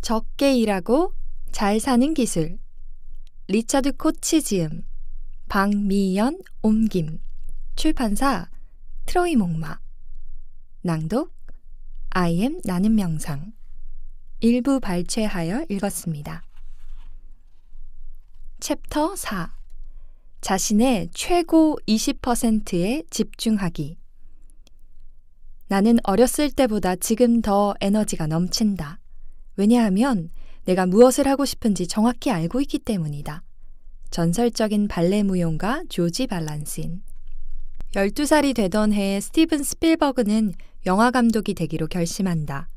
적게 일하고 잘 사는 기술. 리처드 코치 지음, 박미연 옮김. 출판사 트로이 목마. 낭독 IM 나는 명상. 일부 발췌하여 읽었습니다. 챕터 4. 자신의 최고 20%에 집중하기. 나는 어렸을 때보다 지금 더 에너지가 넘친다. 왜냐하면 내가 무엇을 하고 싶은지 정확히 알고 있기 때문이다. 전설적인 발레 무용가 조지 발란신. 12살이 되던 해에 스티븐 스필버그는 영화 감독이 되기로 결심한다.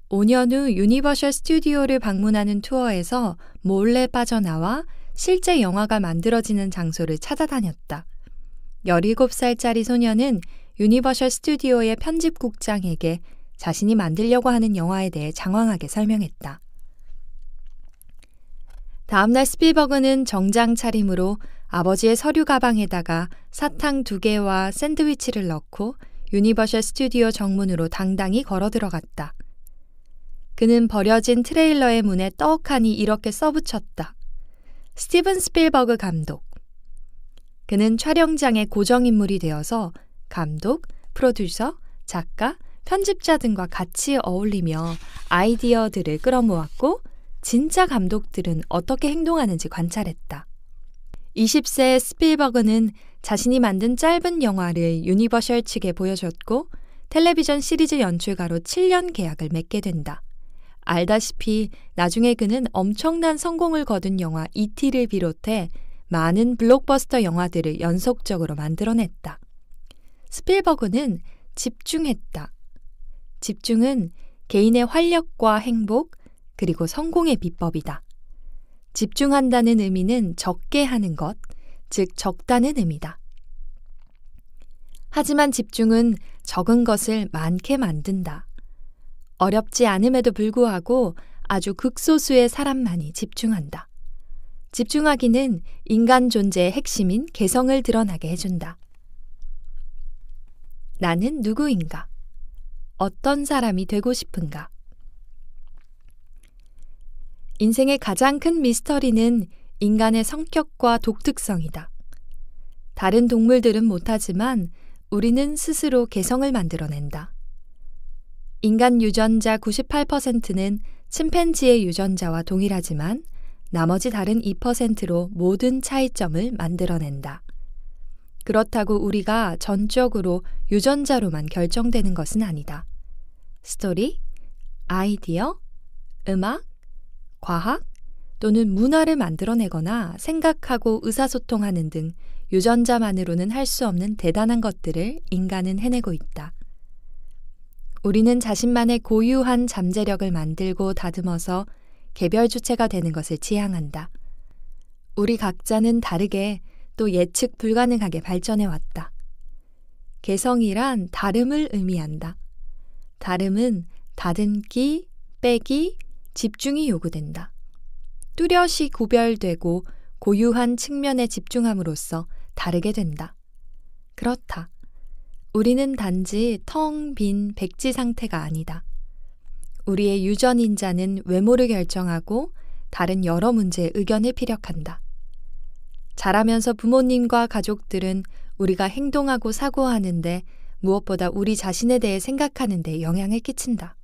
5년 후 유니버셜 스튜디오를 방문하는 투어에서 몰래 빠져나와 실제 영화가 만들어지는 장소를 찾아다녔다. 17살짜리 소녀는 유니버셜 스튜디오의 편집국장에게 자신이 만들려고 하는 영화에 대해 장황하게 설명했다. 다음날 스필버그는 정장 차림으로 아버지의 서류 가방에다가 사탕 2개와 샌드위치를 넣고 유니버셜 스튜디오 정문으로 당당히 걸어 들어갔다. 그는 버려진 트레일러의 문에 떡하니 이렇게 써붙였다. 스티븐 스필버그 감독. 그는 촬영장의 고정인물이 되어서 감독, 프로듀서, 작가, 편집자 등과 같이 어울리며 아이디어들을 끌어모았고 진짜 감독들은 어떻게 행동하는지 관찰했다. 20세의 스필버그는 자신이 만든 짧은 영화를 유니버셜 측에 보여줬고 텔레비전 시리즈 연출가로 7년 계약을 맺게 된다. 알다시피 나중에 그는 엄청난 성공을 거둔 영화 E.T.를 비롯해 많은 블록버스터 영화들을 연속적으로 만들어냈다. 스필버그는 집중했다. 집중은 개인의 활력과 행복, 그리고 성공의 비법이다. 집중한다는 의미는 적게 하는 것, 즉 적다는 의미다. 하지만 집중은 적은 것을 많게 만든다. 어렵지 않음에도 불구하고 아주 극소수의 사람만이 집중한다. 집중하기는 인간 존재의 핵심인 개성을 드러나게 해준다. 나는 누구인가? 어떤 사람이 되고 싶은가? 인생의 가장 큰 미스터리는 인간의 성격과 독특성이다. 다른 동물들은 못하지만 우리는 스스로 개성을 만들어낸다. 인간 유전자 98%는 침팬지의 유전자와 동일하지만 나머지 다른 2%로 모든 차이점을 만들어낸다. 그렇다고 우리가 전적으로 유전자로만 결정되는 것은 아니다. 스토리, 아이디어, 음악, 과학 또는 문화를 만들어내거나 생각하고 의사소통하는 등 유전자만으로는 할 수 없는 대단한 것들을 인간은 해내고 있다. 우리는 자신만의 고유한 잠재력을 만들고 다듬어서 개별 주체가 되는 것을 지향한다. 우리 각자는 다르게 또 예측 불가능하게 발전해 왔다. 개성이란 다름을 의미한다. 다름은 다듬기, 빼기, 집중이 요구된다. 뚜렷이 구별되고 고유한 측면에 집중함으로써 다르게 된다. 그렇다. 우리는 단지 텅 빈 백지 상태가 아니다. 우리의 유전인자는 외모를 결정하고 다른 여러 문제에 의견을 피력한다. 자라면서 부모님과 가족들은 우리가 행동하고 사고하는데 무엇보다 우리 자신에 대해 생각하는 데 영향을 끼친다.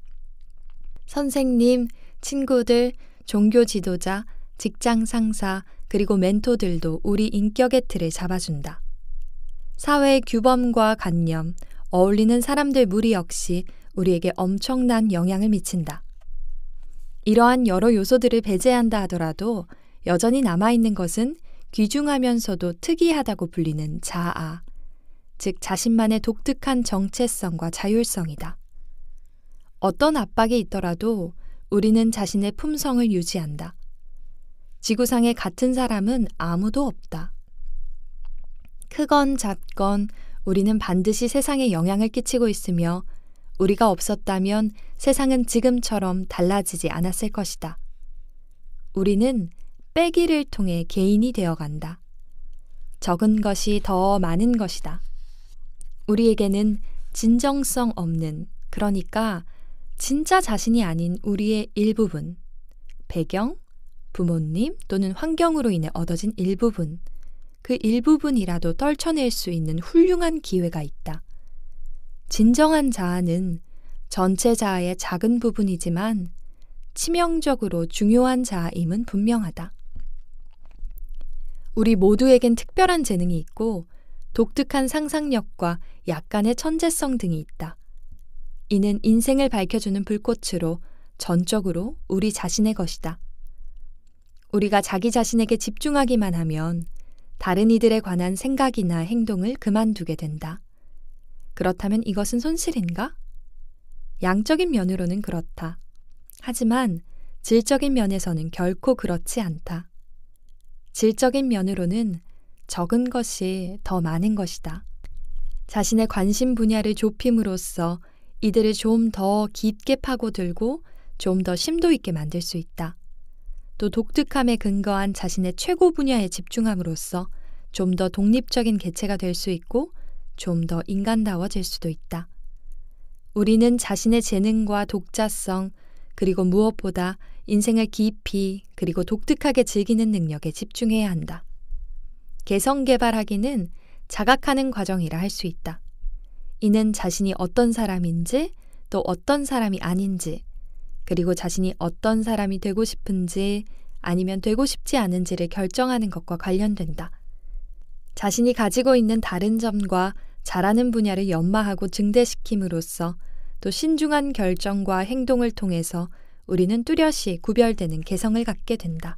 선생님, 친구들, 종교 지도자, 직장 상사, 그리고 멘토들도 우리 인격의 틀을 잡아준다. 사회의 규범과 관념, 어울리는 사람들 무리 역시 우리에게 엄청난 영향을 미친다. 이러한 여러 요소들을 배제한다 하더라도 여전히 남아있는 것은 귀중하면서도 특이하다고 불리는 자아, 즉 자신만의 독특한 정체성과 자율성이다. 어떤 압박이 있더라도 우리는 자신의 품성을 유지한다. 지구상에 같은 사람은 아무도 없다. 크건 작건 우리는 반드시 세상에 영향을 끼치고 있으며 우리가 없었다면 세상은 지금처럼 달라지지 않았을 것이다. 우리는 빼기를 통해 개인이 되어간다. 적은 것이 더 많은 것이다. 우리에게는 진정성 없는, 그러니까 진짜 자신이 아닌 우리의 일부분, 배경, 부모님 또는 환경으로 인해 얻어진 일부분, 그 일부분이라도 떨쳐낼 수 있는 훌륭한 기회가 있다. 진정한 자아는 전체 자아의 작은 부분이지만 치명적으로 중요한 자아임은 분명하다. 우리 모두에겐 특별한 재능이 있고 독특한 상상력과 약간의 천재성 등이 있다. 이는 인생을 밝혀주는 불꽃으로 전적으로 우리 자신의 것이다. 우리가 자기 자신에게 집중하기만 하면 다른 이들에 관한 생각이나 행동을 그만두게 된다. 그렇다면 이것은 손실인가? 양적인 면으로는 그렇다. 하지만 질적인 면에서는 결코 그렇지 않다. 질적인 면으로는 적은 것이 더 많은 것이다. 자신의 관심 분야를 좁힘으로써 이들을 좀 더 깊게 파고들고 좀 더 심도 있게 만들 수 있다. 또 독특함에 근거한 자신의 최고 분야에 집중함으로써 좀 더 독립적인 개체가 될 수 있고 좀 더 인간다워질 수도 있다. 우리는 자신의 재능과 독자성, 그리고 무엇보다 인생을 깊이 그리고 독특하게 즐기는 능력에 집중해야 한다. 개성 개발하기는 자각하는 과정이라 할 수 있다. 이는 자신이 어떤 사람인지 또 어떤 사람이 아닌지, 그리고 자신이 어떤 사람이 되고 싶은지 아니면 되고 싶지 않은지를 결정하는 것과 관련된다. 자신이 가지고 있는 다른 점과 잘하는 분야를 연마하고 증대시킴으로써 또 신중한 결정과 행동을 통해서 우리는 뚜렷이 구별되는 개성을 갖게 된다.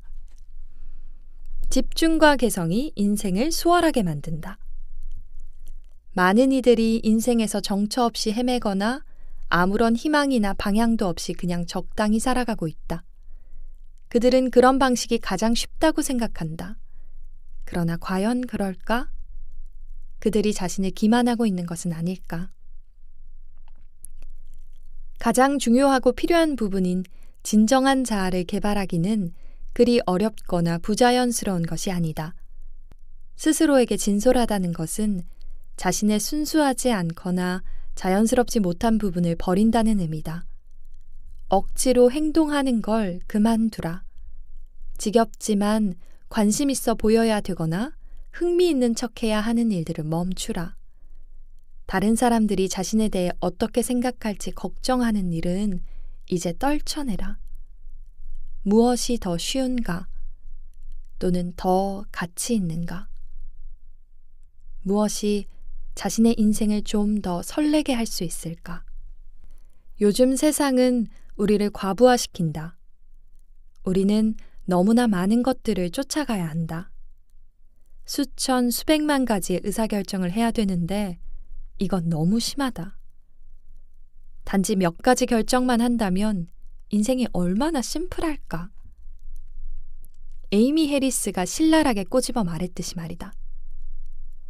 집중과 개성이 인생을 수월하게 만든다. 많은 이들이 인생에서 정처 없이 헤매거나 아무런 희망이나 방향도 없이 그냥 적당히 살아가고 있다. 그들은 그런 방식이 가장 쉽다고 생각한다. 그러나 과연 그럴까? 그들이 자신을 기만하고 있는 것은 아닐까? 가장 중요하고 필요한 부분인 진정한 자아를 개발하기는 그리 어렵거나 부자연스러운 것이 아니다. 스스로에게 진솔하다는 것은 자신의 순수하지 않거나 자연스럽지 못한 부분을 버린다는 의미다. 억지로 행동하는 걸 그만두라. 지겹지만 관심 있어 보여야 되거나 흥미있는 척해야 하는 일들을 멈추라. 다른 사람들이 자신에 대해 어떻게 생각할지 걱정하는 일은 이제 떨쳐내라. 무엇이 더 쉬운가? 또는 더 가치 있는가? 무엇이 자신의 인생을 좀 더 설레게 할 수 있을까? 요즘 세상은 우리를 과부하시킨다. 우리는 너무나 많은 것들을 쫓아가야 한다. 수천, 수백만 가지의 의사결정을 해야 되는데 이건 너무 심하다. 단지 몇 가지 결정만 한다면 인생이 얼마나 심플할까? 에이미 해리스가 신랄하게 꼬집어 말했듯이 말이다.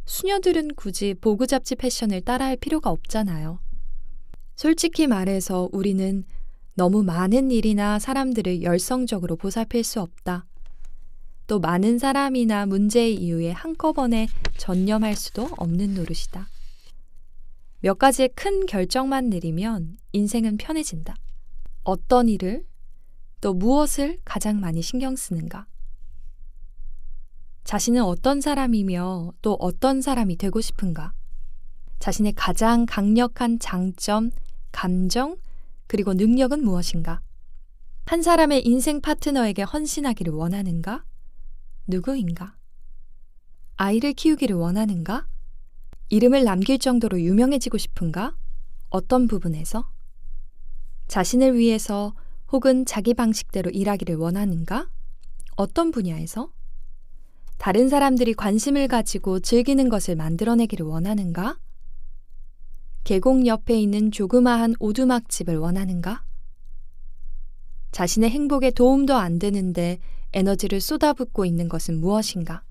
수녀들은 굳이 보구잡지 패션을 따라할 필요가 없잖아요. 솔직히 말해서 우리는 너무 많은 일이나 사람들을 열성적으로 보살필 수 없다. 또 많은 사람이나 문제의 이유에 한꺼번에 전념할 수도 없는 노릇이다. 몇 가지의 큰 결정만 내리면 인생은 편해진다. 어떤 일을, 또 무엇을 가장 많이 신경 쓰는가? 자신은 어떤 사람이며 또 어떤 사람이 되고 싶은가? 자신의 가장 강력한 장점, 감정, 그리고 능력은 무엇인가? 한 사람의 인생 파트너에게 헌신하기를 원하는가? 누구인가? 아이를 키우기를 원하는가? 이름을 남길 정도로 유명해지고 싶은가? 어떤 부분에서? 자신을 위해서 혹은 자기 방식대로 일하기를 원하는가? 어떤 분야에서? 다른 사람들이 관심을 가지고 즐기는 것을 만들어내기를 원하는가? 계곡 옆에 있는 조그마한 오두막집을 원하는가? 자신의 행복에 도움도 안 되는데 에너지를 쏟아붓고 있는 것은 무엇인가?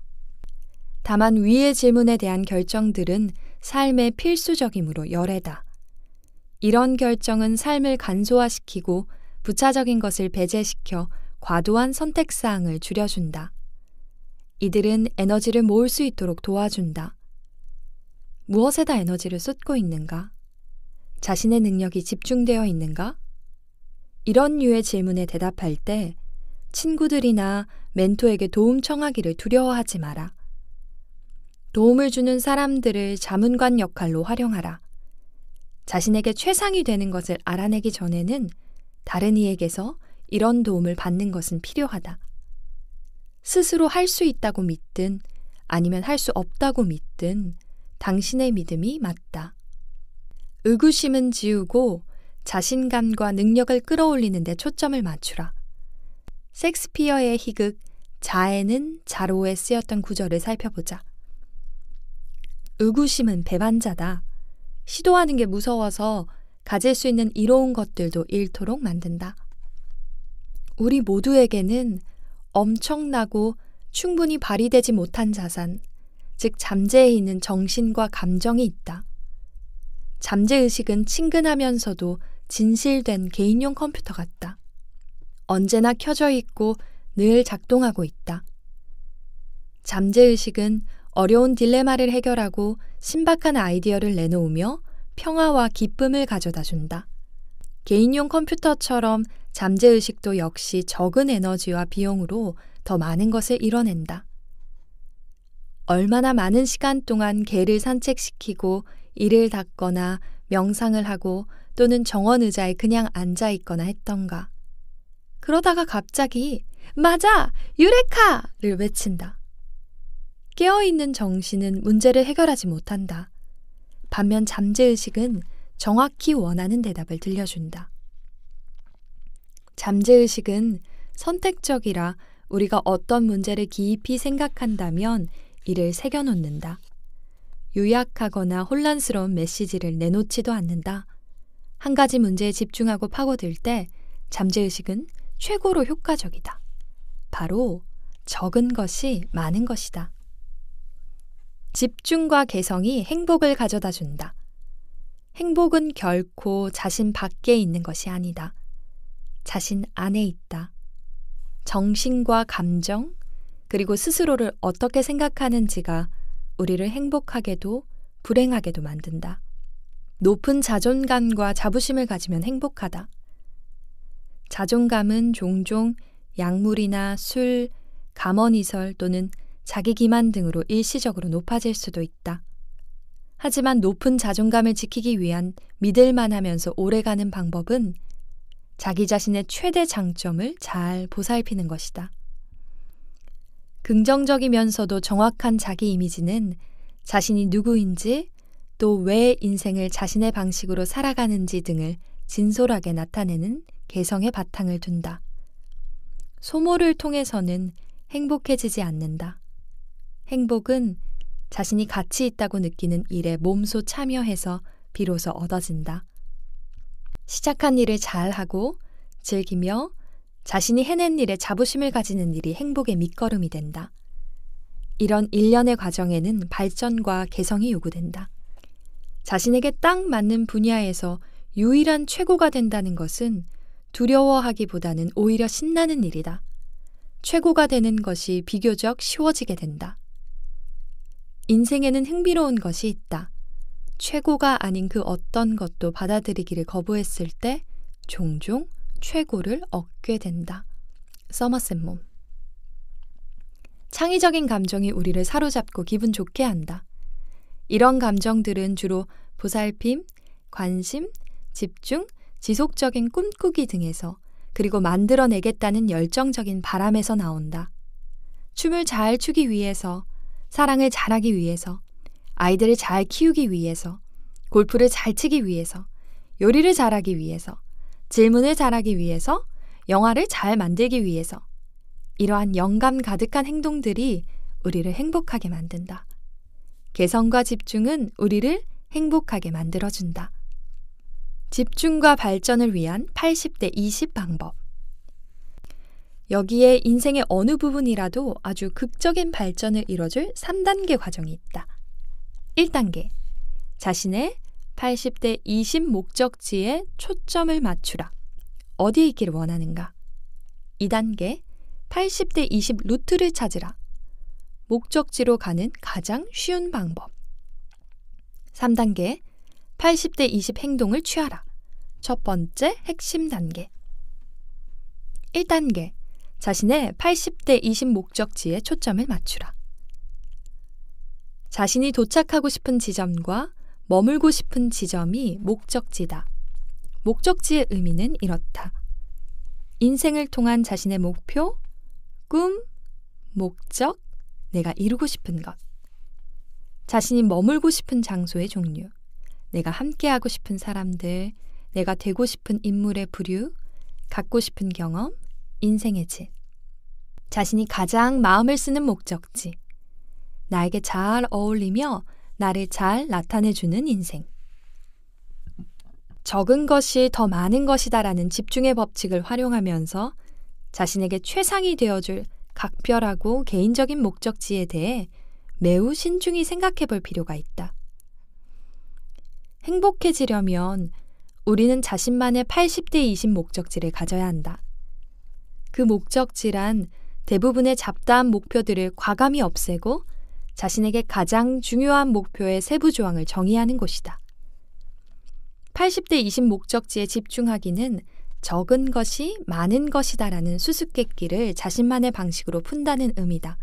다만 위의 질문에 대한 결정들은 삶의 필수적이므로 열애다. 이런 결정은 삶을 간소화시키고 부차적인 것을 배제시켜 과도한 선택사항을 줄여준다. 이들은 에너지를 모을 수 있도록 도와준다. 무엇에다 에너지를 쏟고 있는가? 자신의 능력이 집중되어 있는가? 이런 류의 질문에 대답할 때 친구들이나 멘토에게 도움 청하기를 두려워하지 마라. 도움을 주는 사람들을 자문관 역할로 활용하라. 자신에게 최상이 되는 것을 알아내기 전에는 다른 이에게서 이런 도움을 받는 것은 필요하다. 스스로 할 수 있다고 믿든 아니면 할 수 없다고 믿든 당신의 믿음이 맞다. 의구심은 지우고 자신감과 능력을 끌어올리는 데 초점을 맞추라. 셰익스피어의 희극 자애는 자로에 쓰였던 구절을 살펴보자. 의구심은 배반자다. 시도하는 게 무서워서 가질 수 있는 이로운 것들도 잃도록 만든다. 우리 모두에게는 엄청나고 충분히 발휘되지 못한 자산, 즉 잠재해 있는 정신과 감정이 있다. 잠재의식은 친근하면서도 진실된 개인용 컴퓨터 같다. 언제나 켜져 있고 늘 작동하고 있다. 잠재의식은 어려운 딜레마를 해결하고 신박한 아이디어를 내놓으며 평화와 기쁨을 가져다 준다. 개인용 컴퓨터처럼 잠재의식도 역시 적은 에너지와 비용으로 더 많은 것을 이뤄낸다. 얼마나 많은 시간 동안 개를 산책시키고 이를 닦거나 명상을 하고 또는 정원 의자에 그냥 앉아 있거나 했던가. 그러다가 갑자기 맞아! 유레카를 외친다. 깨어있는 정신은 문제를 해결하지 못한다. 반면 잠재의식은 정확히 원하는 대답을 들려준다. 잠재의식은 선택적이라 우리가 어떤 문제를 깊이 생각한다면 이를 새겨놓는다. 유약하거나 혼란스러운 메시지를 내놓지도 않는다. 한 가지 문제에 집중하고 파고들 때 잠재의식은 최고로 효과적이다. 바로 적은 것이 많은 것이다. 집중과 개성이 행복을 가져다 준다. 행복은 결코 자신 밖에 있는 것이 아니다. 자신 안에 있다. 정신과 감정, 그리고 스스로를 어떻게 생각하는지가 우리를 행복하게도 불행하게도 만든다. 높은 자존감과 자부심을 가지면 행복하다. 자존감은 종종 약물이나 술, 감언이설 또는 자기 기만 등으로 일시적으로 높아질 수도 있다. 하지만 높은 자존감을 지키기 위한 믿을만하면서 오래가는 방법은 자기 자신의 최대 장점을 잘 보살피는 것이다. 긍정적이면서도 정확한 자기 이미지는 자신이 누구인지 또 왜 인생을 자신의 방식으로 살아가는지 등을 진솔하게 나타내는 개성의 바탕을 둔다. 소모를 통해서는 행복해지지 않는다. 행복은 자신이 가치 있다고 느끼는 일에 몸소 참여해서 비로소 얻어진다. 시작한 일을 잘하고 즐기며 자신이 해낸 일에 자부심을 가지는 일이 행복의 밑거름이 된다. 이런 일련의 과정에는 발전과 개성이 요구된다. 자신에게 딱 맞는 분야에서 유일한 최고가 된다는 것은 두려워하기보다는 오히려 신나는 일이다. 최고가 되는 것이 비교적 쉬워지게 된다. 인생에는 흥미로운 것이 있다. 최고가 아닌 그 어떤 것도 받아들이기를 거부했을 때 종종 최고를 얻게 된다. 서머셋 몬. 창의적인 감정이 우리를 사로잡고 기분 좋게 한다. 이런 감정들은 주로 보살핌, 관심, 집중, 지속적인 꿈꾸기 등에서 그리고 만들어내겠다는 열정적인 바람에서 나온다. 춤을 잘 추기 위해서, 사랑을 잘하기 위해서, 아이들을 잘 키우기 위해서, 골프를 잘 치기 위해서, 요리를 잘하기 위해서, 질문을 잘하기 위해서, 영화를 잘 만들기 위해서 이러한 영감 가득한 행동들이 우리를 행복하게 만든다. 개성과 집중은 우리를 행복하게 만들어준다. 집중과 발전을 위한 80대 20 방법. 여기에 인생의 어느 부분이라도 아주 극적인 발전을 이뤄줄 3단계 과정이 있다. 1단계, 자신의 80대 20 목적지에 초점을 맞추라. 어디에 있기를 원하는가? 2단계, 80대 20 루트를 찾으라. 목적지로 가는 가장 쉬운 방법. 3단계, 80대 20 행동을 취하라. 첫 번째 핵심 단계. 1단계, 자신의 80대 20 목적지에 초점을 맞추라. 자신이 도착하고 싶은 지점과 머물고 싶은 지점이 목적지다. 목적지의 의미는 이렇다. 인생을 통한 자신의 목표, 꿈, 목적, 내가 이루고 싶은 것. 자신이 머물고 싶은 장소의 종류, 내가 함께하고 싶은 사람들, 내가 되고 싶은 인물의 부류, 갖고 싶은 경험, 인생의 질. 자신이 가장 마음을 쓰는 목적지. 나에게 잘 어울리며 나를 잘 나타내주는 인생. 적은 것이 더 많은 것이다라는 집중의 법칙을 활용하면서 자신에게 최상이 되어줄 각별하고 개인적인 목적지에 대해 매우 신중히 생각해 볼 필요가 있다. 행복해지려면 우리는 자신만의 80대 20 목적지를 가져야 한다. 그 목적지란 대부분의 잡다한 목표들을 과감히 없애고 자신에게 가장 중요한 목표의 세부 조항을 정의하는 곳이다. 80대 20 목적지에 집중하기는 적은 것이 많은 것이다라는 수수께끼를 자신만의 방식으로 푼다는 의미다.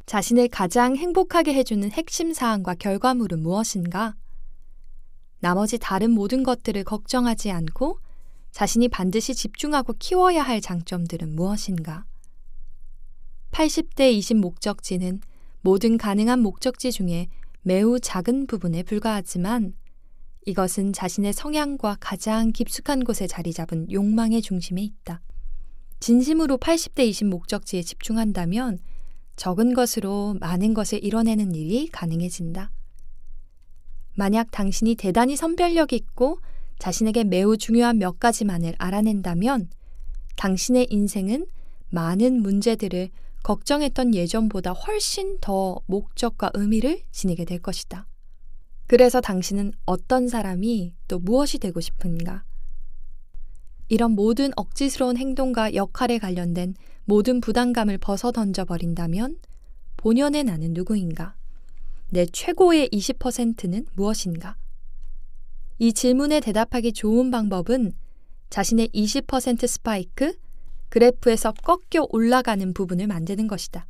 자신을 가장 행복하게 해주는 핵심 사항과 결과물은 무엇인가? 나머지 다른 모든 것들을 걱정하지 않고 자신이 반드시 집중하고 키워야 할 장점들은 무엇인가? 80대 20 목적지는 모든 가능한 목적지 중에 매우 작은 부분에 불과하지만 이것은 자신의 성향과 가장 깊숙한 곳에 자리 잡은 욕망의 중심에 있다. 진심으로 80대 20 목적지에 집중한다면 적은 것으로 많은 것을 이뤄내는 일이 가능해진다. 만약 당신이 대단히 선별력 있고 자신에게 매우 중요한 몇 가지만을 알아낸다면 당신의 인생은 많은 문제들을 걱정했던 예전보다 훨씬 더 목적과 의미를 지니게 될 것이다. 그래서 당신은 어떤 사람이 또 무엇이 되고 싶은가? 이런 모든 억지스러운 행동과 역할에 관련된 모든 부담감을 벗어던져 버린다면 본연의 나는 누구인가? 내 최고의 20%는 무엇인가? 이 질문에 대답하기 좋은 방법은 자신의 20% 스파이크, 그래프에서 꺾여 올라가는 부분을 만드는 것이다.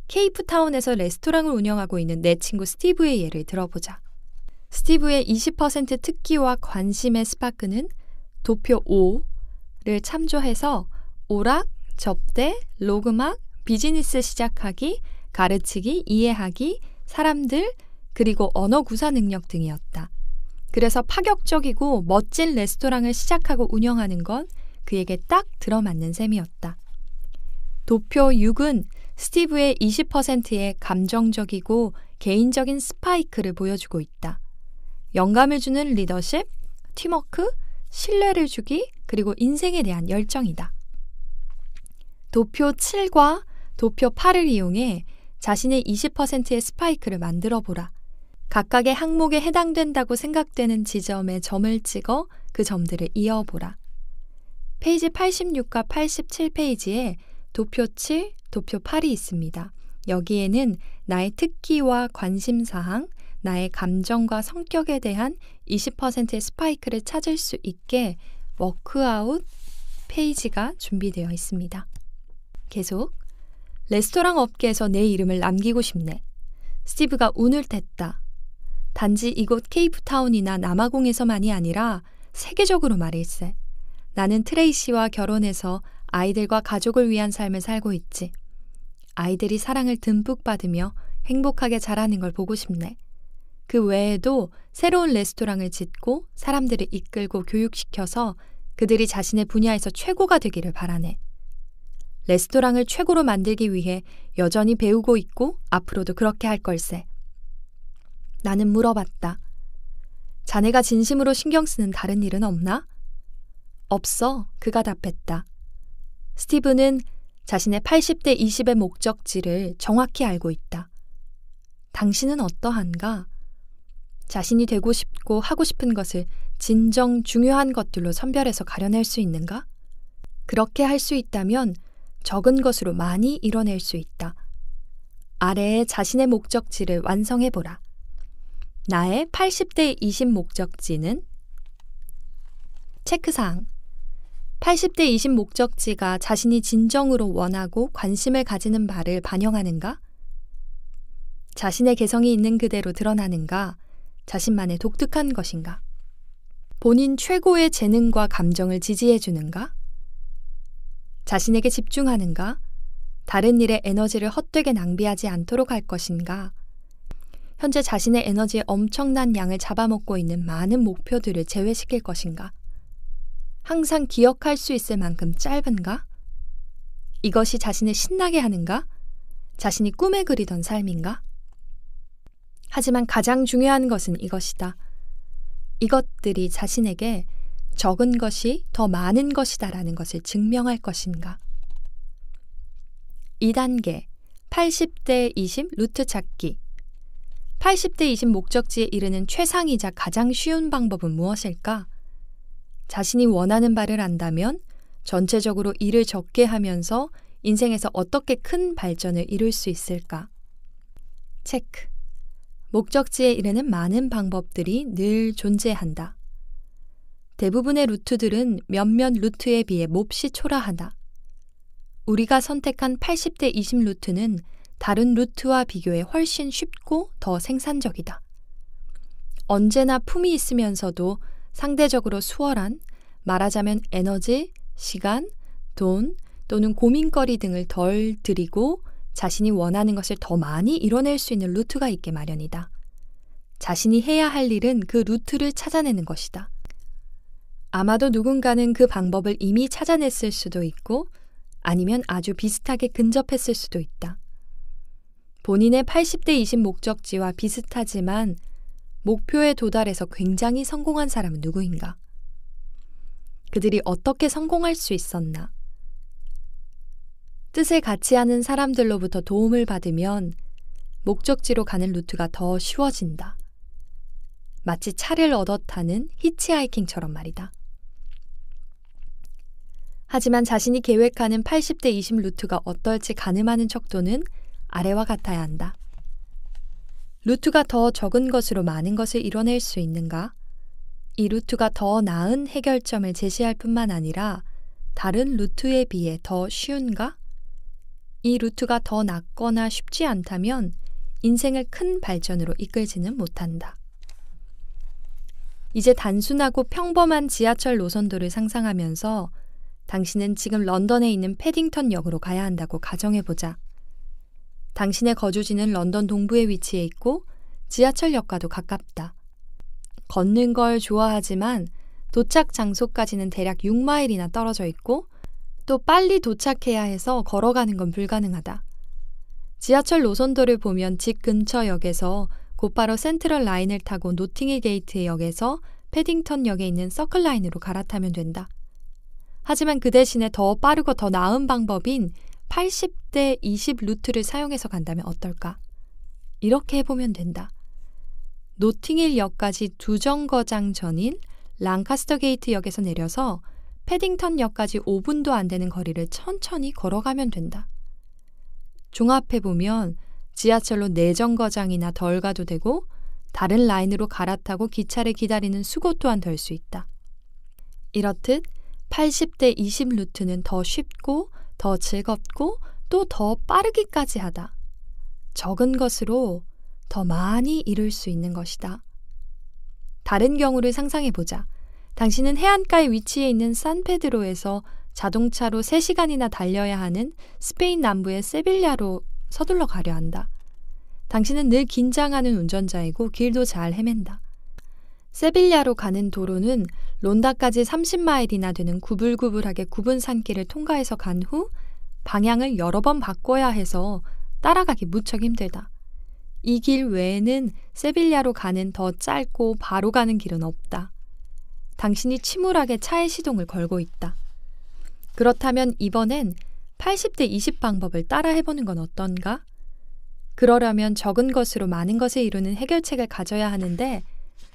케이프타운에서 레스토랑을 운영하고 있는 내 친구 스티브의 예를 들어보자. 스티브의 20% 특기와 관심의 스파크는 도표 5를 참조해서 오락, 접대, 로그막, 비즈니스 시작하기, 가르치기, 이해하기, 사람들, 그리고 언어 구사 능력 등이었다. 그래서 파격적이고 멋진 레스토랑을 시작하고 운영하는 건 그에게 딱 들어맞는 셈이었다. 도표 6은 스티브의 20%의 감정적이고 개인적인 스파이크를 보여주고 있다. 영감을 주는 리더십, 팀워크, 신뢰를 주기, 그리고 인생에 대한 열정이다. 도표 7과 도표 8을 이용해 자신의 20%의 스파이크를 만들어 보라. 각각의 항목에 해당된다고 생각되는 지점에 점을 찍어 그 점들을 이어보라. 페이지 86과 87페이지에 도표 7, 도표 8이 있습니다. 여기에는 나의 특기와 관심사항, 나의 감정과 성격에 대한 20%의 스파이크를 찾을 수 있게 워크아웃 페이지가 준비되어 있습니다. 계속 레스토랑 업계에서 내 이름을 남기고 싶네. 스티브가 운을 뗐다. 단지 이곳 케이프타운이나 남아공에서만이 아니라 세계적으로 말일세. 나는 트레이시와 결혼해서 아이들과 가족을 위한 삶을 살고 있지. 아이들이 사랑을 듬뿍 받으며 행복하게 자라는 걸 보고 싶네. 그 외에도 새로운 레스토랑을 짓고 사람들을 이끌고 교육시켜서 그들이 자신의 분야에서 최고가 되기를 바라네. 레스토랑을 최고로 만들기 위해 여전히 배우고 있고 앞으로도 그렇게 할 걸세. 나는 물어봤다. 자네가 진심으로 신경 쓰는 다른 일은 없나? 없어, 그가 답했다. 스티브는 자신의 80대 20의 목적지를 정확히 알고 있다. 당신은 어떠한가? 자신이 되고 싶고 하고 싶은 것을 진정 중요한 것들로 선별해서 가려낼 수 있는가? 그렇게 할 수 있다면 적은 것으로 많이 이뤄낼 수 있다. 아래에 자신의 목적지를 완성해보라. 나의 80대 20 목적지는 체크사항. 80대 20 목적지가 자신이 진정으로 원하고 관심을 가지는 바를 반영하는가? 자신의 개성이 있는 그대로 드러나는가? 자신만의 독특한 것인가? 본인 최고의 재능과 감정을 지지해 주는가? 자신에게 집중하는가? 다른 일에 에너지를 헛되게 낭비하지 않도록 할 것인가? 현재 자신의 에너지의 엄청난 양을 잡아먹고 있는 많은 목표들을 제외시킬 것인가? 항상 기억할 수 있을 만큼 짧은가? 이것이 자신을 신나게 하는가? 자신이 꿈에 그리던 삶인가? 하지만 가장 중요한 것은 이것이다. 이것들이 자신에게 적은 것이 더 많은 것이다라는 것을 증명할 것인가? 2단계 80대 20 루트 찾기. 80대 20 목적지에 이르는 최상이자 가장 쉬운 방법은 무엇일까? 자신이 원하는 바를 안다면 전체적으로 일을 적게 하면서 인생에서 어떻게 큰 발전을 이룰 수 있을까? 체크. 목적지에 이르는 많은 방법들이 늘 존재한다. 대부분의 루트들은 몇몇 루트에 비해 몹시 초라하다. 우리가 선택한 80대 20 루트는 다른 루트와 비교해 훨씬 쉽고 더 생산적이다. 언제나 품이 있으면서도 상대적으로 수월한, 말하자면 에너지, 시간, 돈 또는 고민거리 등을 덜 들이고 자신이 원하는 것을 더 많이 이뤄낼 수 있는 루트가 있게 마련이다. 자신이 해야 할 일은 그 루트를 찾아내는 것이다. 아마도 누군가는 그 방법을 이미 찾아냈을 수도 있고 아니면 아주 비슷하게 근접했을 수도 있다. 본인의 80대 20 목적지와 비슷하지만 목표에 도달해서 굉장히 성공한 사람은 누구인가? 그들이 어떻게 성공할 수 있었나? 뜻을 같이 하는 사람들로부터 도움을 받으면 목적지로 가는 루트가 더 쉬워진다. 마치 차를 얻어 타는 히치하이킹처럼 말이다. 하지만 자신이 계획하는 80대 20 루트가 어떨지 가늠하는 척도는 아래와 같아야 한다. 루트가 더 적은 것으로 많은 것을 이뤄낼 수 있는가? 이 루트가 더 나은 해결점을 제시할 뿐만 아니라 다른 루트에 비해 더 쉬운가? 이 루트가 더 낫거나 쉽지 않다면 인생을 큰 발전으로 이끌지는 못한다. 이제 단순하고 평범한 지하철 노선도를 상상하면서 당신은 지금 런던에 있는 패딩턴 역으로 가야 한다고 가정해보자. 당신의 거주지는 런던 동부에 위치해 있고 지하철역과도 가깝다. 걷는 걸 좋아하지만 도착 장소까지는 대략 6마일이나 떨어져 있고 또 빨리 도착해야 해서 걸어가는 건 불가능하다. 지하철 노선도를 보면 집 근처 역에서 곧바로 센트럴 라인을 타고 노팅힐 게이트 역에서 패딩턴 역에 있는 서클 라인으로 갈아타면 된다. 하지만 그 대신에 더 빠르고 더 나은 방법인 80대 20 루트를 사용해서 간다면 어떨까? 이렇게 해보면 된다. 노팅힐 역까지 2정거장 전인 랑카스터 게이트 역에서 내려서 패딩턴 역까지 5분도 안 되는 거리를 천천히 걸어가면 된다. 종합해보면 지하철로 4정거장이나 덜 가도 되고 다른 라인으로 갈아타고 기차를 기다리는 수고 또한 덜 수 있다. 이렇듯 80대 20 루트는 더 쉽고 더 즐겁고 또 더 빠르기까지 하다. 적은 것으로 더 많이 이룰 수 있는 것이다. 다른 경우를 상상해보자. 당신은 해안가에 위치해 있는 산페드로에서 자동차로 3시간이나 달려야 하는 스페인 남부의 세빌야로 서둘러 가려 한다. 당신은 늘 긴장하는 운전자이고 길도 잘 헤맨다. 세빌야로 가는 도로는 론다까지 30마일이나 되는 구불구불하게 굽은 산길을 통과해서 간 후 방향을 여러 번 바꿔야 해서 따라가기 무척 힘들다. 이 길 외에는 세빌야로 가는 더 짧고 바로 가는 길은 없다. 당신이 침울하게 차의 시동을 걸고 있다. 그렇다면 이번엔 80대 20 방법을 따라 해보는 건 어떤가? 그러려면 적은 것으로 많은 것을 이루는 해결책을 가져야 하는데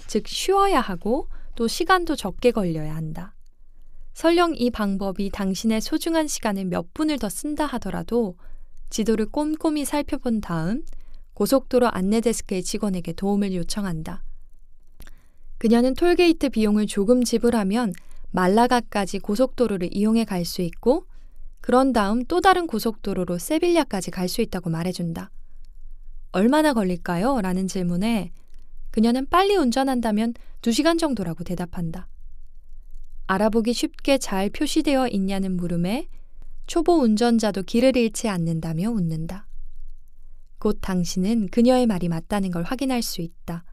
즉 쉬워야 하고 또 시간도 적게 걸려야 한다. 설령 이 방법이 당신의 소중한 시간을 몇 분을 더 쓴다 하더라도 지도를 꼼꼼히 살펴본 다음 고속도로 안내데스크의 직원에게 도움을 요청한다. 그녀는 톨게이트 비용을 조금 지불하면 말라가까지 고속도로를 이용해 갈 수 있고 그런 다음 또 다른 고속도로로 세빌야까지 갈 수 있다고 말해준다. 얼마나 걸릴까요? 라는 질문에 그녀는 빨리 운전한다면 2시간 정도라고 대답한다. 알아보기 쉽게 잘 표시되어 있냐는 물음에 초보 운전자도 길을 잃지 않는다며 웃는다. 곧 당신은 그녀의 말이 맞다는 걸 확인할 수 있다.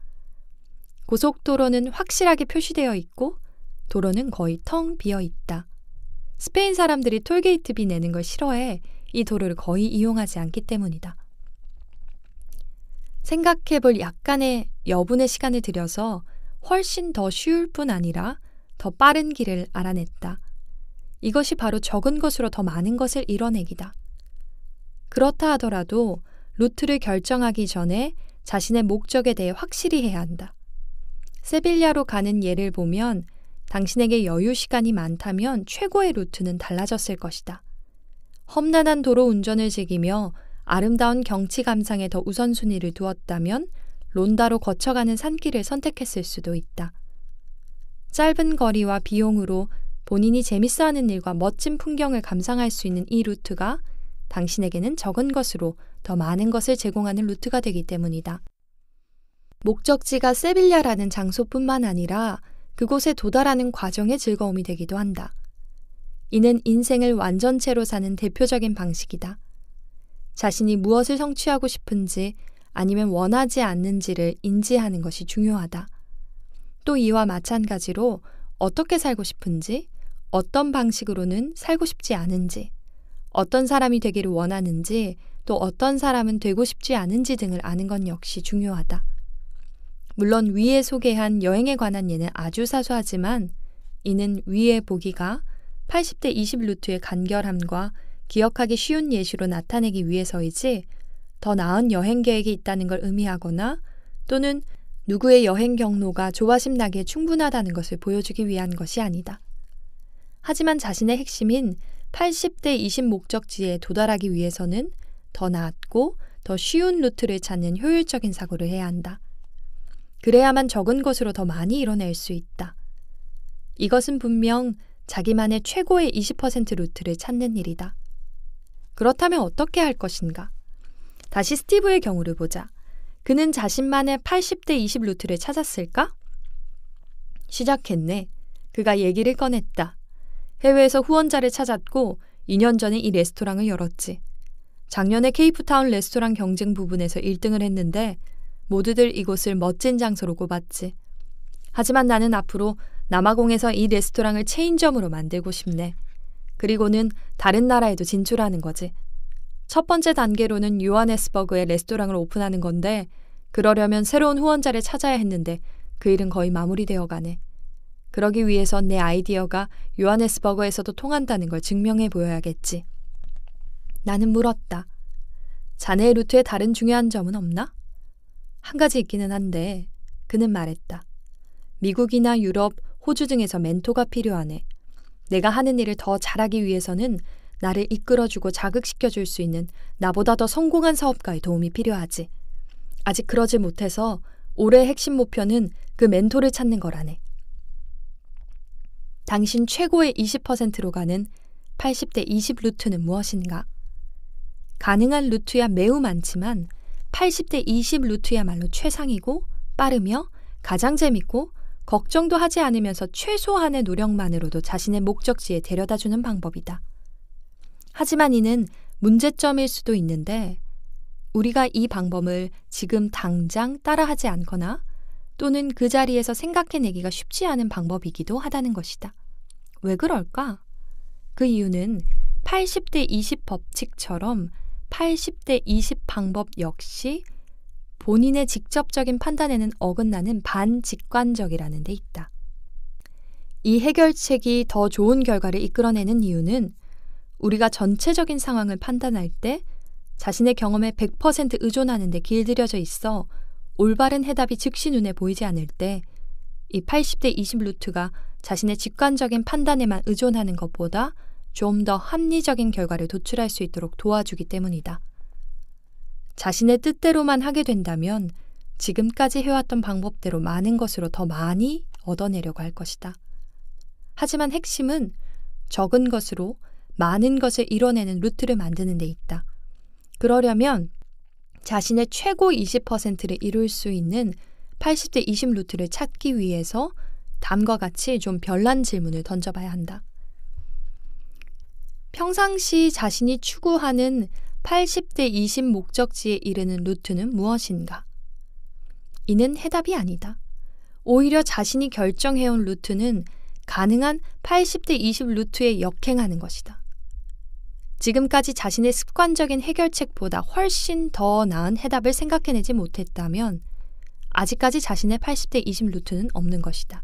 고속도로는 확실하게 표시되어 있고 도로는 거의 텅 비어 있다. 스페인 사람들이 톨게이트비 내는 걸 싫어해 이 도로를 거의 이용하지 않기 때문이다. 생각해볼 약간의 여분의 시간을 들여서 훨씬 더 쉬울 뿐 아니라 더 빠른 길을 알아냈다. 이것이 바로 적은 것으로 더 많은 것을 이뤄내기다. 그렇다 하더라도 루트를 결정하기 전에 자신의 목적에 대해 확실히 해야 한다. 세빌야로 가는 예를 보면 당신에게 여유 시간이 많다면 최고의 루트는 달라졌을 것이다. 험난한 도로 운전을 즐기며 아름다운 경치 감상에 더 우선순위를 두었다면 론다로 거쳐가는 산길을 선택했을 수도 있다. 짧은 거리와 비용으로 본인이 재밌어하는 일과 멋진 풍경을 감상할 수 있는 이 루트가 당신에게는 적은 것으로 더 많은 것을 제공하는 루트가 되기 때문이다. 목적지가 세빌야라는 장소뿐만 아니라 그곳에 도달하는 과정의 즐거움이 되기도 한다. 이는 인생을 완전체로 사는 대표적인 방식이다. 자신이 무엇을 성취하고 싶은지 아니면 원하지 않는지를 인지하는 것이 중요하다. 또 이와 마찬가지로 어떻게 살고 싶은지, 어떤 방식으로는 살고 싶지 않은지, 어떤 사람이 되기를 원하는지, 또 어떤 사람은 되고 싶지 않은지 등을 아는 건 역시 중요하다. 물론 위에 소개한 여행에 관한 예는 아주 사소하지만 이는 위에 보기가 80대 20 루트의 간결함과 기억하기 쉬운 예시로 나타내기 위해서이지 더 나은 여행 계획이 있다는 걸 의미하거나 또는 누구의 여행 경로가 조바심 나기에 충분하다는 것을 보여주기 위한 것이 아니다. 하지만 자신의 핵심인 80대 20 목적지에 도달하기 위해서는 더 낫고 더 쉬운 루트를 찾는 효율적인 사고를 해야 한다. 그래야만 적은 것으로 더 많이 이뤄낼 수 있다. 이것은 분명 자기만의 최고의 20% 루트를 찾는 일이다. 그렇다면 어떻게 할 것인가? 다시 스티브의 경우를 보자. 그는 자신만의 80대 20 루트를 찾았을까? 시작했네. 그가 얘기를 꺼냈다. 해외에서 후원자를 찾았고 2년 전에 이 레스토랑을 열었지. 작년에 케이프타운 레스토랑 경쟁 부분에서 1등을 했는데 모두들 이곳을 멋진 장소로 꼽았지. 하지만 나는 앞으로 남아공에서 이 레스토랑을 체인점으로 만들고 싶네. 그리고는 다른 나라에도 진출하는 거지. 첫 번째 단계로는 요하네스버그에 레스토랑을 오픈하는 건데 그러려면 새로운 후원자를 찾아야 했는데 그 일은 거의 마무리되어 가네. 그러기 위해선 내 아이디어가 요하네스버그에서도 통한다는 걸 증명해 보여야겠지. 나는 물었다. 자네의 루트에 다른 중요한 점은 없나? 한 가지 있기는 한데 그는 말했다. 미국이나 유럽, 호주 등에서 멘토가 필요하네. 내가 하는 일을 더 잘하기 위해서는 나를 이끌어주고 자극시켜줄 수 있는 나보다 더 성공한 사업가의 도움이 필요하지. 아직 그러지 못해서 올해의 핵심 목표는 그 멘토를 찾는 거라네. 당신 최고의 20%로 가는 80대 20 루트는 무엇인가? 가능한 루트야 매우 많지만 80대 20 루트야말로 최상이고 빠르며 가장 재밌고 걱정도 하지 않으면서 최소한의 노력만으로도 자신의 목적지에 데려다주는 방법이다. 하지만 이는 문제점일 수도 있는데 우리가 이 방법을 지금 당장 따라하지 않거나 또는 그 자리에서 생각해내기가 쉽지 않은 방법이기도 하다는 것이다. 왜 그럴까? 그 이유는 80대 20 법칙처럼 80대 20 방법 역시 본인의 직접적인 판단에는 어긋나는 반직관적이라는 데 있다. 이 해결책이 더 좋은 결과를 이끌어내는 이유는 우리가 전체적인 상황을 판단할 때 자신의 경험에 100% 의존하는 데 길들여져 있어 올바른 해답이 즉시 눈에 보이지 않을 때 이 80대 20 루트가 자신의 직관적인 판단에만 의존하는 것보다 좀 더 합리적인 결과를 도출할 수 있도록 도와주기 때문이다. 자신의 뜻대로만 하게 된다면 지금까지 해왔던 방법대로 많은 것으로 더 많이 얻어내려고 할 것이다. 하지만 핵심은 적은 것으로 많은 것을 이뤄내는 루트를 만드는 데 있다. 그러려면 자신의 최고 20%를 이룰 수 있는 80대 20 루트를 찾기 위해서 다음과 같이 좀 별난 질문을 던져봐야 한다. 평상시 자신이 추구하는 80대 20 목적지에 이르는 루트는 무엇인가? 이는 해답이 아니다. 오히려 자신이 결정해온 루트는 가능한 80대 20 루트에 역행하는 것이다. 지금까지 자신의 습관적인 해결책보다 훨씬 더 나은 해답을 생각해내지 못했다면 아직까지 자신의 80대 20 루트는 없는 것이다.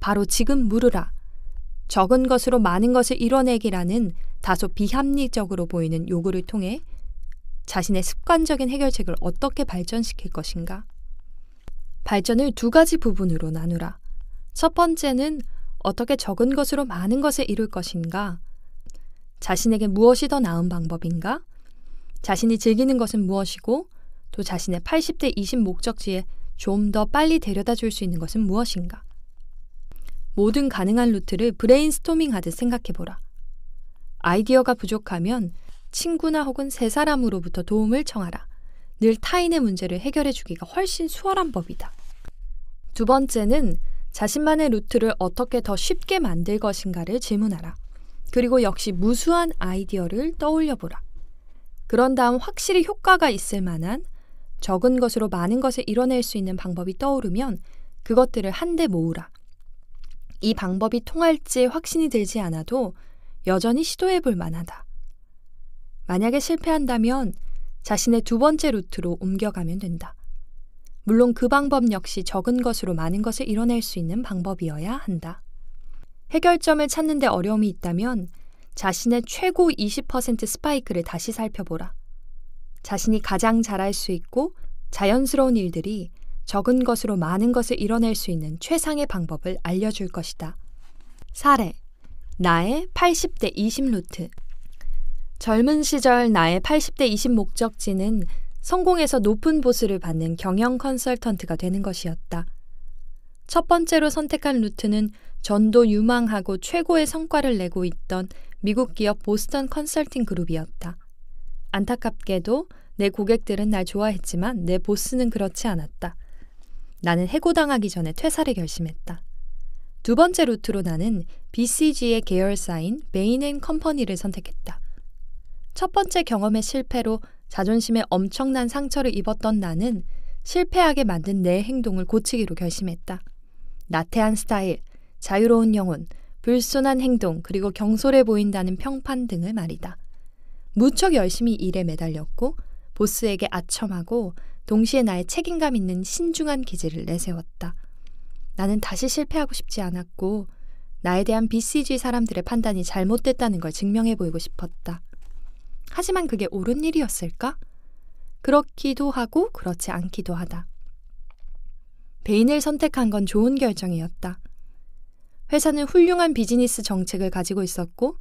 바로 지금 물으라. 적은 것으로 많은 것을 이뤄내기라는 다소 비합리적으로 보이는 요구를 통해 자신의 습관적인 해결책을 어떻게 발전시킬 것인가? 발전을 두 가지 부분으로 나누라. 첫 번째는 어떻게 적은 것으로 많은 것을 이룰 것인가? 자신에게 무엇이 더 나은 방법인가? 자신이 즐기는 것은 무엇이고 또 자신의 80대 20 목적지에 좀 더 빨리 데려다 줄 수 있는 것은 무엇인가? 모든 가능한 루트를 브레인스토밍하듯 생각해보라. 아이디어가 부족하면 친구나 혹은 세 사람으로부터 도움을 청하라. 늘 타인의 문제를 해결해 주기가 훨씬 수월한 법이다. 두 번째는 자신만의 루트를 어떻게 더 쉽게 만들 것인가를 질문하라. 그리고 역시 무수한 아이디어를 떠올려보라. 그런 다음 확실히 효과가 있을 만한 적은 것으로 많은 것을 이뤄낼 수 있는 방법이 떠오르면 그것들을 한데 모으라. 이 방법이 통할지 확신이 들지 않아도 여전히 시도해 볼 만하다. 만약에 실패한다면 자신의 두 번째 루트로 옮겨가면 된다. 물론 그 방법 역시 적은 것으로 많은 것을 이뤄낼 수 있는 방법이어야 한다. 해결점을 찾는 데 어려움이 있다면 자신의 최고 20% 스파이크를 다시 살펴보라. 자신이 가장 잘할 수 있고 자연스러운 일들이 적은 것으로 많은 것을 이뤄낼 수 있는 최상의 방법을 알려줄 것이다. 사례, 나의 80대 20 루트. 젊은 시절 나의 80대 20 목적지는 성공해서 높은 보수를 받는 경영 컨설턴트가 되는 것이었다. 첫 번째로 선택한 루트는 전도 유망하고 최고의 성과를 내고 있던 미국 기업 보스턴 컨설팅 그룹이었다. 안타깝게도 내 고객들은 날 좋아했지만 내 보스는 그렇지 않았다. 나는 해고당하기 전에 퇴사를 결심했다. 두 번째 루트로 나는 BCG의 계열사인 베인 & 컴퍼니를 선택했다. 첫 번째 경험의 실패로 자존심에 엄청난 상처를 입었던 나는 실패하게 만든 내 행동을 고치기로 결심했다. 나태한 스타일, 자유로운 영혼, 불순한 행동, 그리고 경솔해 보인다는 평판 등을 말이다. 무척 열심히 일에 매달렸고 보스에게 아첨하고 동시에 나의 책임감 있는 신중한 기질을 내세웠다. 나는 다시 실패하고 싶지 않았고 나에 대한 BCG 사람들의 판단이 잘못됐다는 걸 증명해 보이고 싶었다. 하지만 그게 옳은 일이었을까? 그렇기도 하고 그렇지 않기도 하다. 베인을 선택한 건 좋은 결정이었다. 회사는 훌륭한 비즈니스 정책을 가지고 있었고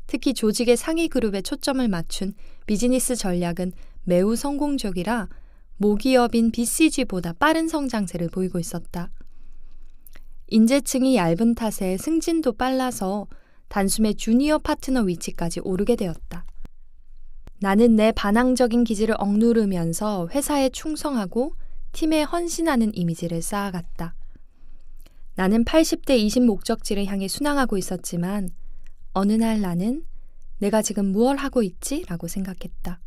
특히 조직의 상위 그룹에 초점을 맞춘 비즈니스 전략은 매우 성공적이라 모기업인 BCG보다 빠른 성장세를 보이고 있었다. 인재층이 얇은 탓에 승진도 빨라서 단숨에 주니어 파트너 위치까지 오르게 되었다. 나는 내 반항적인 기질을 억누르면서 회사에 충성하고 팀에 헌신하는 이미지를 쌓아갔다. 나는 80대 20 목적지를 향해 순항하고 있었지만 어느 날 나는 내가 지금 무얼 하고 있지? 라고 생각했다.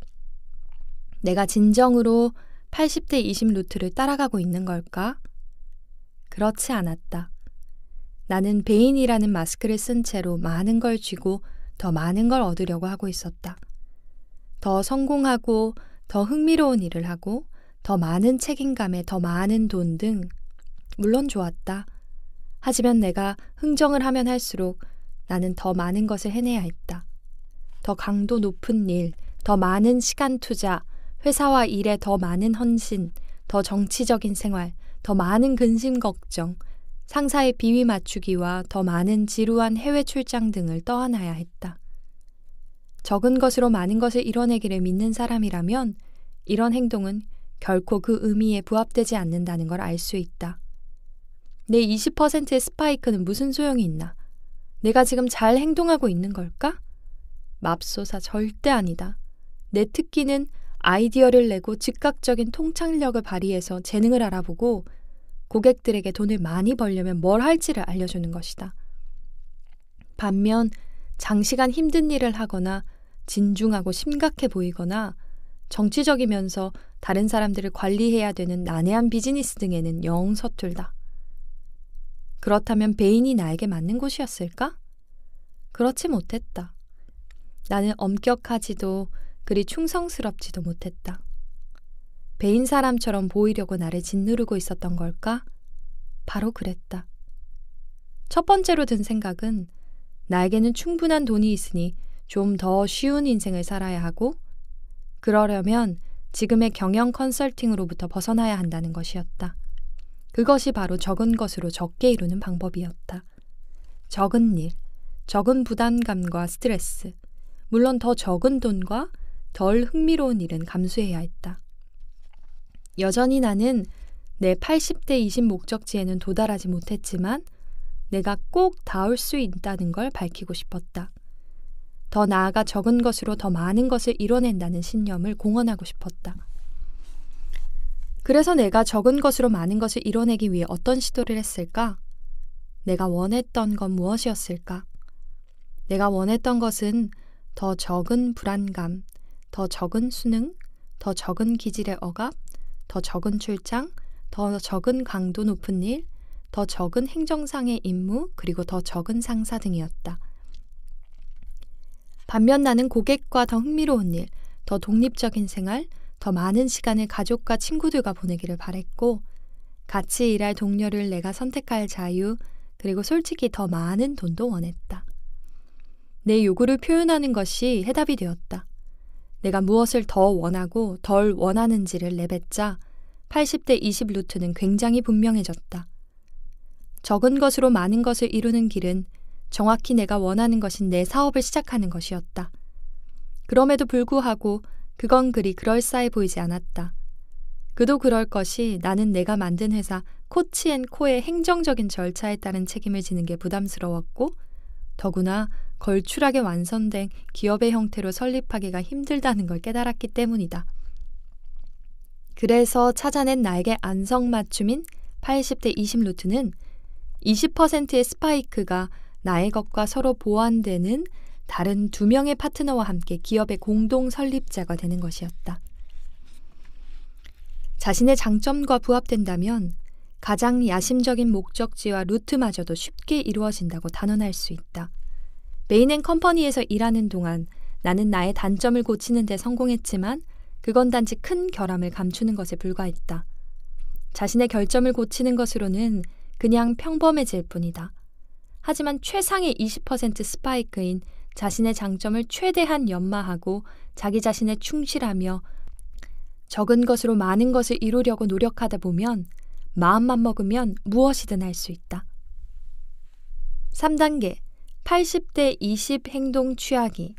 내가 진정으로 80대 20 루트를 따라가고 있는 걸까? 그렇지 않았다. 나는 베인이라는 마스크를 쓴 채로 많은 걸 쥐고 더 많은 걸 얻으려고 하고 있었다. 더 성공하고 더 흥미로운 일을 하고 더 많은 책임감에 더 많은 돈 등 물론 좋았다. 하지만 내가 흥정을 하면 할수록 나는 더 많은 것을 해내야 했다. 더 강도 높은 일, 더 많은 시간 투자, 회사와 일에 더 많은 헌신, 더 정치적인 생활, 더 많은 근심 걱정, 상사의 비위 맞추기와 더 많은 지루한 해외 출장 등을 떠안아야 했다. 적은 것으로 많은 것을 이뤄내기를 믿는 사람이라면 이런 행동은 결코 그 의미에 부합되지 않는다는 걸 알 수 있다. 내 20%의 스파이크는 무슨 소용이 있나? 내가 지금 잘 행동하고 있는 걸까? 맙소사, 절대 아니다. 내 특기는 아이디어를 내고 즉각적인 통찰력을 발휘해서 재능을 알아보고 고객들에게 돈을 많이 벌려면 뭘 할지를 알려주는 것이다. 반면 장시간 힘든 일을 하거나 진중하고 심각해 보이거나 정치적이면서 다른 사람들을 관리해야 되는 난해한 비즈니스 등에는 영 서툴다. 그렇다면 베인이 나에게 맞는 곳이었을까? 그렇지 못했다. 나는 엄격하지도 그리 충성스럽지도 못했다. 베인 사람처럼 보이려고 나를 짓누르고 있었던 걸까? 바로 그랬다. 첫 번째로 든 생각은 나에게는 충분한 돈이 있으니 좀 더 쉬운 인생을 살아야 하고 그러려면 지금의 경영 컨설팅으로부터 벗어나야 한다는 것이었다. 그것이 바로 적은 것으로 적게 이루는 방법이었다. 적은 일, 적은 부담감과 스트레스, 물론 더 적은 돈과 덜 흥미로운 일은 감수해야 했다. 여전히 나는 내 80대 20 목적지에는 도달하지 못했지만 내가 꼭 닿을 수 있다는 걸 밝히고 싶었다. 더 나아가 적은 것으로 더 많은 것을 이뤄낸다는 신념을 공언하고 싶었다. 그래서 내가 적은 것으로 많은 것을 이뤄내기 위해 어떤 시도를 했을까? 내가 원했던 건 무엇이었을까? 내가 원했던 것은 더 적은 불안감, 더 적은 수능, 더 적은 기질의 억압, 더 적은 출장, 더 적은 강도 높은 일, 더 적은 행정상의 임무, 그리고 더 적은 상사 등이었다. 반면 나는 고객과 더 흥미로운 일, 더 독립적인 생활, 더 많은 시간을 가족과 친구들과 보내기를 바랬고 같이 일할 동료를 내가 선택할 자유, 그리고 솔직히 더 많은 돈도 원했다. 내 요구를 표현하는 것이 해답이 되었다. 내가 무엇을 더 원하고 덜 원하는지를 내뱉자 80대 20 루트는 굉장히 분명해졌다. 적은 것으로 많은 것을 이루는 길은 정확히 내가 원하는 것인 내 사업을 시작하는 것이었다. 그럼에도 불구하고 그건 그리 그럴싸해 보이지 않았다. 그도 그럴 것이 나는 내가 만든 회사 코치앤코의 행정적인 절차에 따른 책임을 지는 게 부담스러웠고 더구나 걸출하게 완성된 기업의 형태로 설립하기가 힘들다는 걸 깨달았기 때문이다. 그래서 찾아낸 나에게 안성맞춤인 80대 20 루트는 20%의 스파이크가 나의 것과 서로 보완되는 다른 2명의 파트너와 함께 기업의 공동 설립자가 되는 것이었다. 자신의 장점과 부합된다면 가장 야심적인 목적지와 루트마저도 쉽게 이루어진다고 단언할 수 있다. 베인앤컴퍼니에서 일하는 동안 나는 나의 단점을 고치는 데 성공했지만 그건 단지 큰 결함을 감추는 것에 불과했다. 자신의 결점을 고치는 것으로는 그냥 평범해질 뿐이다. 하지만 최상의 20% 스파이크인 자신의 장점을 최대한 연마하고 자기 자신에 충실하며 적은 것으로 많은 것을 이루려고 노력하다 보면 마음만 먹으면 무엇이든 할 수 있다. 3단계 80대 20 행동 취하기.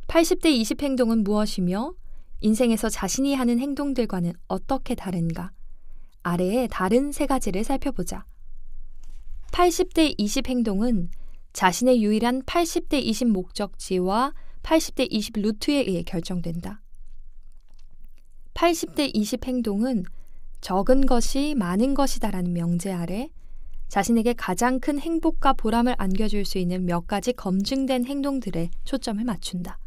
80대 20 행동은 무엇이며 인생에서 자신이 하는 행동들과는 어떻게 다른가? 아래의 다른 3가지를 살펴보자. 80대 20 행동은 자신의 유일한 80대 20 목적지와 80대 20 루트에 의해 결정된다. 80대 20 행동은 적은 것이 많은 것이다라는 명제 아래 자신에게 가장 큰 행복과 보람을 안겨줄 수 있는 몇 가지 검증된 행동들에 초점을 맞춘다.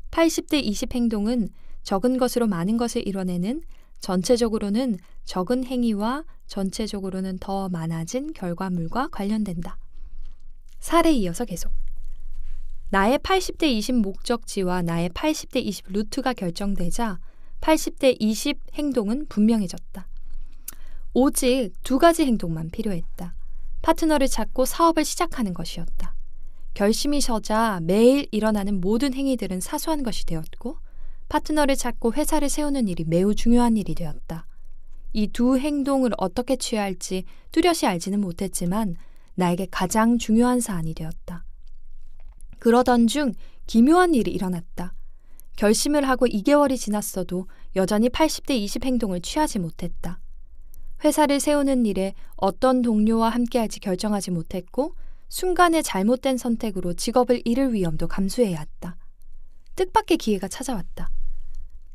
80대 20 행동은 적은 것으로 많은 것을 이뤄내는 전체적으로는 적은 행위와 전체적으로는 더 많아진 결과물과 관련된다. 사례에 이어서 계속. 나의 80대 20 목적지와 나의 80대 20 루트가 결정되자 80대 20 행동은 분명해졌다. 오직 2가지 행동만 필요했다. 파트너를 찾고 사업을 시작하는 것이었다. 결심이 서자 매일 일어나는 모든 행위들은 사소한 것이 되었고 파트너를 찾고 회사를 세우는 일이 매우 중요한 일이 되었다. 이 2 행동을 어떻게 취할지 뚜렷이 알지는 못했지만 나에게 가장 중요한 사안이 되었다. 그러던 중 기묘한 일이 일어났다. 결심을 하고 2개월이 지났어도 여전히 80대 20 행동을 취하지 못했다. 회사를 세우는 일에 어떤 동료와 함께할지 결정하지 못했고 순간의 잘못된 선택으로 직업을 잃을 위험도 감수해야 했다. 뜻밖의 기회가 찾아왔다.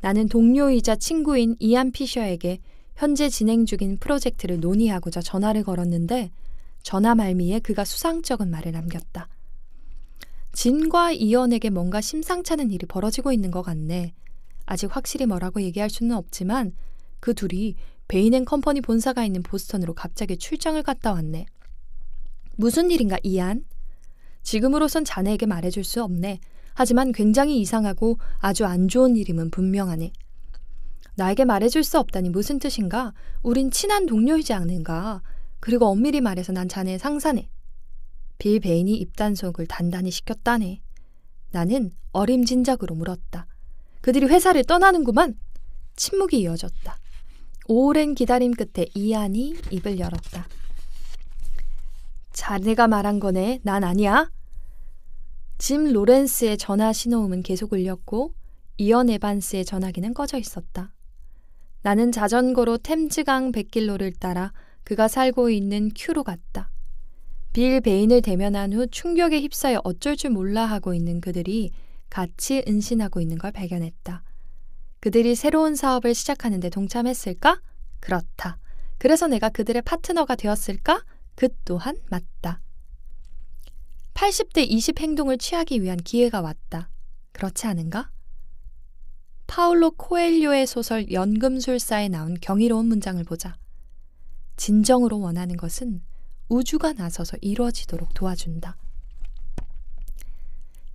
나는 동료이자 친구인 이안 피셔에게 현재 진행 중인 프로젝트를 논의하고자 전화를 걸었는데 전화 말미에 그가 수상쩍은 말을 남겼다. 진과 이언에게 뭔가 심상찮은 일이 벌어지고 있는 것 같네. 아직 확실히 뭐라고 얘기할 수는 없지만 그 둘이 베인앤컴퍼니 본사가 있는 보스턴으로 갑자기 출장을 갔다 왔네. 무슨 일인가, 이안? 지금으로선 자네에게 말해줄 수 없네. 하지만 굉장히 이상하고 아주 안 좋은 일임은 분명하네. 나에게 말해줄 수 없다니 무슨 뜻인가? 우린 친한 동료이지 않는가? 그리고 엄밀히 말해서 난 자네의 상사네. 빌 베인이 입단속을 단단히 시켰다네. 나는 어림짐작으로 물었다. 그들이 회사를 떠나는구만. 침묵이 이어졌다. 오랜 기다림 끝에 이안이 입을 열었다. 자네가 말한 거네. 난 아니야. 짐 로렌스의 전화 신호음은 계속 울렸고 이언 에반스의 전화기는 꺼져 있었다. 나는 자전거로 템즈강 뱃길로를 따라 그가 살고 있는 큐로 갔다. 빌 베인을 대면한 후 충격에 휩싸여 어쩔 줄 몰라 하고 있는 그들이 같이 은신하고 있는 걸 발견했다. 그들이 새로운 사업을 시작하는 데 동참했을까? 그렇다. 그래서 내가 그들의 파트너가 되었을까? 그 또한 맞다. 80대 20 행동을 취하기 위한 기회가 왔다. 그렇지 않은가? 파울로 코엘료의 소설 연금술사에 나온 경이로운 문장을 보자. 진정으로 원하는 것은 우주가 나서서 이루어지도록 도와준다.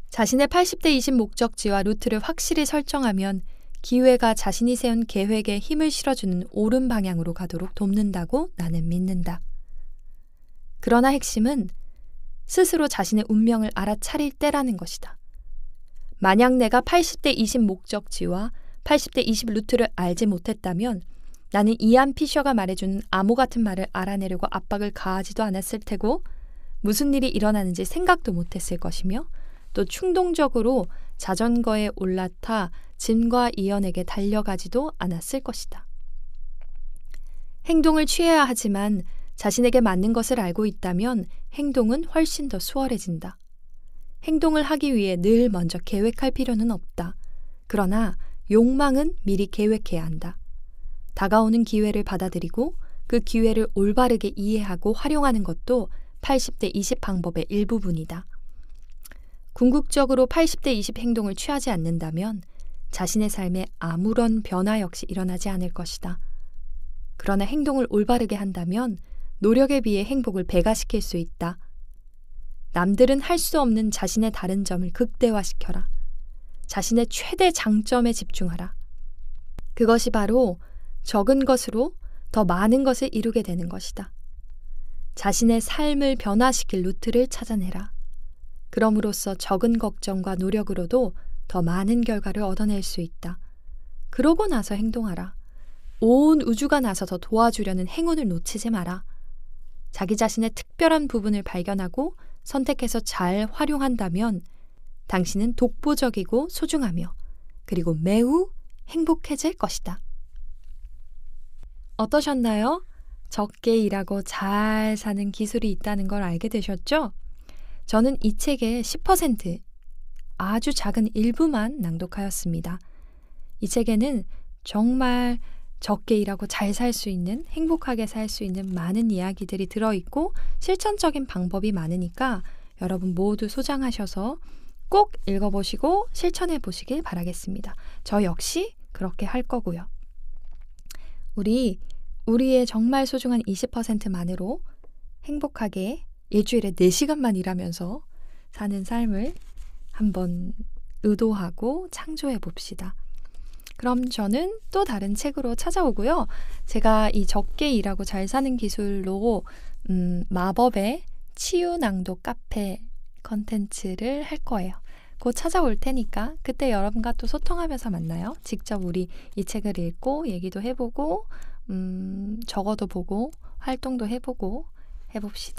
자신의 80대 20 목적지와 루트를 확실히 설정하면 기회가 자신이 세운 계획에 힘을 실어주는 옳은 방향으로 가도록 돕는다고 나는 믿는다. 그러나 핵심은 스스로 자신의 운명을 알아차릴 때라는 것이다. 만약 내가 80대 20 목적지와 80대 20 루트를 알지 못했다면 나는 이안 피셔가 말해주는 암호 같은 말을 알아내려고 압박을 가하지도 않았을 테고 무슨 일이 일어나는지 생각도 못했을 것이며 또 충동적으로 자전거에 올라타 짐과 이언에게 달려가지도 않았을 것이다. 행동을 취해야 하지만 자신에게 맞는 것을 알고 있다면 행동은 훨씬 더 수월해진다. 행동을 하기 위해 늘 먼저 계획할 필요는 없다. 그러나 욕망은 미리 계획해야 한다. 다가오는 기회를 받아들이고 그 기회를 올바르게 이해하고 활용하는 것도 80대 20 방법의 일부분이다. 궁극적으로 80대 20 행동을 취하지 않는다면 자신의 삶에 아무런 변화 역시 일어나지 않을 것이다. 그러나 행동을 올바르게 한다면 노력에 비해 행복을 배가시킬 수 있다. 남들은 할 수 없는 자신의 다른 점을 극대화시켜라. 자신의 최대 장점에 집중하라. 그것이 바로 적은 것으로 더 많은 것을 이루게 되는 것이다. 자신의 삶을 변화시킬 루트를 찾아내라. 그럼으로써 적은 걱정과 노력으로도 더 많은 결과를 얻어낼 수 있다. 그러고 나서 행동하라. 온 우주가 나서서 도와주려는 행운을 놓치지 마라. 자기 자신의 특별한 부분을 발견하고 선택해서 잘 활용한다면 당신은 독보적이고 소중하며 그리고 매우 행복해질 것이다. 어떠셨나요? 적게 일하고 잘 사는 기술이 있다는 걸 알게 되셨죠? 저는 이 책의 10% 아주 작은 일부만 낭독하였습니다. 이 책에는 정말 적게 일하고 잘 살 수 있는, 행복하게 살 수 있는 많은 이야기들이 들어있고 실천적인 방법이 많으니까 여러분 모두 소장하셔서 꼭 읽어보시고 실천해 보시길 바라겠습니다. 저 역시 그렇게 할 거고요. 우리의 정말 소중한 20%만으로 행복하게 일주일에 4시간만 일하면서 사는 삶을 한번 의도하고 창조해 봅시다. 그럼 저는 또 다른 책으로 찾아오고요. 제가 이 적게 일하고 잘 사는 기술로 마법의 치유 낭독 카페 컨텐츠를 할 거예요. 곧 찾아올 테니까 그때 여러분과 또 소통하면서 만나요. 직접 우리 이 책을 읽고 얘기도 해보고 적어도 보고 활동도 해보고 해봅시다.